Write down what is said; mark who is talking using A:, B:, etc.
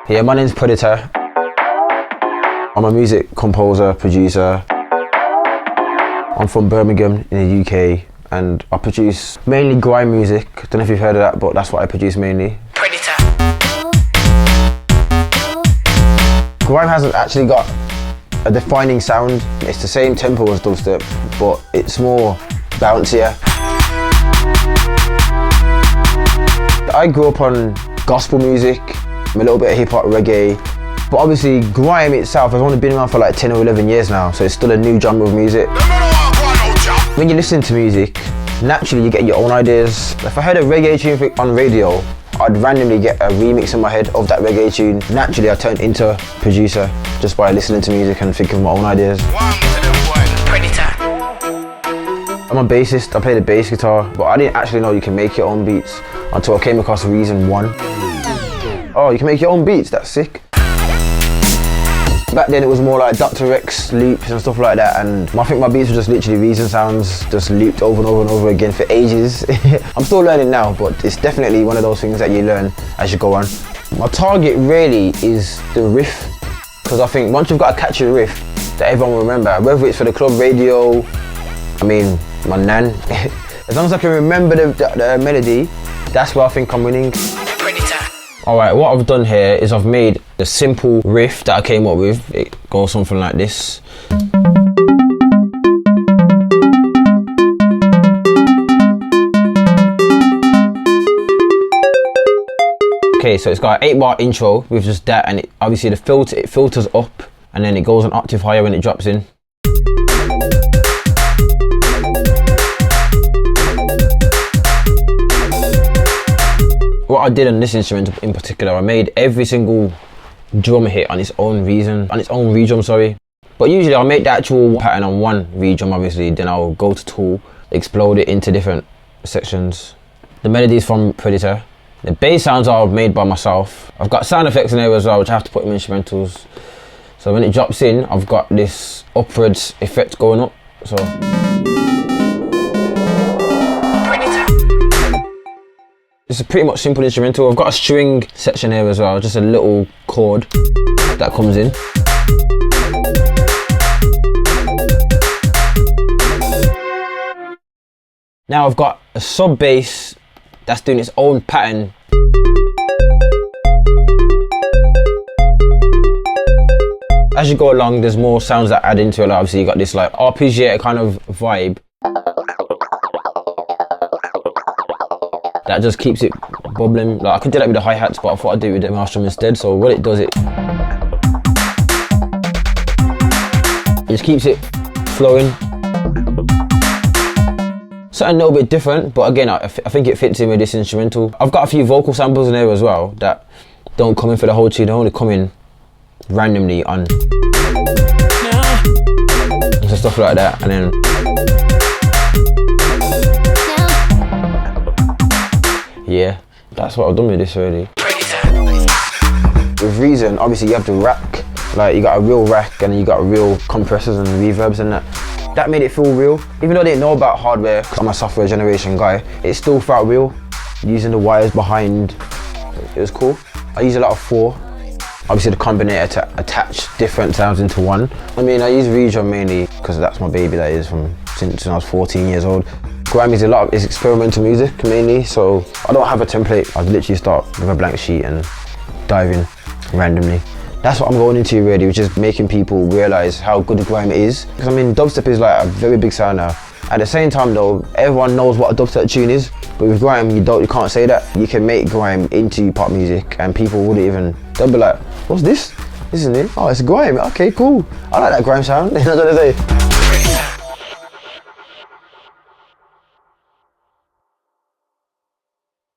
A: Yeah, my name's Preditah. I'm a music composer, producer. I'm from Birmingham in the UK and I produce mainly grime music. Don't know if you've heard of that, but that's what I produce mainly.
B: Preditah.
A: Grime hasn't actually got a defining sound. It's the same tempo as dubstep, but it's more bouncier. I grew up on gospel music, a little bit of hip hop, reggae, but obviously grime itself has only been around for like 10 or 11 years now, so it's still a new genre of music. When you listen to music, naturally you get your own ideas. If I heard a reggae tune on radio, I'd randomly get a remix in my head of that reggae tune. Naturally I turned into a producer just by listening to music and thinking of my own ideas.
B: Preditah.
A: I'm a bassist, I play the bass guitar, but I didn't actually know you can make your own beats until I came across Reason 1. Oh, you can make your own beats, that's sick. Back then it was more like Dr. Rex loops and stuff like that, and I think my beats were just literally Reason sounds, just looped over and over and over again for ages. I'm still learning now, but it's definitely one of those things that you learn as you go on. My target really is the riff, because I think once you've got a catchy riff that everyone will remember, whether it's for the club radio, I mean, my nan, as long as I can remember the melody, that's where I think I'm winning. Alright, what I've done here is I've made the simple riff that I came up with. It goes something like this. Okay, so it's got an 8-bar intro with just that, and obviously it filters up and then it goes an octave higher when it drops in. What I did on this instrument in particular, I made every single drum hit on its own re-drum, sorry. But usually I'll make the actual pattern on one re-drum, obviously, then I'll go to Tool, explode it into different sections. The melody is from Preditah. The bass sounds are made by myself. I've got sound effects in there as well, which I have to put in instrumentals. So when it drops in, I've got this upwards effect going up, so. It's a pretty much simple instrumental. I've got a string section here as well, just a little chord that comes in. Now I've got a sub bass that's doing its own pattern. As you go along, there's more sounds that add into it. Like obviously you got this like arpeggiator kind of vibe. That just keeps it bubbling. Like I could do that with the hi-hats, but I thought I'd do it with the Marshall instead. So what it does, it just keeps it flowing. Something a little bit different, but again, I think it fits in with this instrumental. I've got a few vocal samples in there as well that don't come in for the whole tune. They only come in randomly on so stuff like that, and then. Yeah, that's what I've done with this already. With Reason, obviously you have the rack, like you got a real rack and you got real compressors and reverbs and that. That made it feel real. Even though I didn't know about hardware, because I'm a software generation guy, it still felt real. Using the wires behind, it was cool. I use a lot of 4. Obviously the combinator to attach different sounds into one. I mean, I use re-drum mainly because that's my baby, that is, since I was 14 years old. Grime is it's experimental music mainly, so I don't have a template. I literally start with a blank sheet and dive in randomly. That's what I'm going into really, which is making people realise how good grime is. Because I mean, dubstep is like a very big sound now. At the same time though, everyone knows what a dubstep tune is, but with grime you can't say that. You can make grime into pop music and people wouldn't even, they'll be like, what's this? Isn't it? Oh, it's grime, okay, cool. I like that grime sound, you know what I'm saying?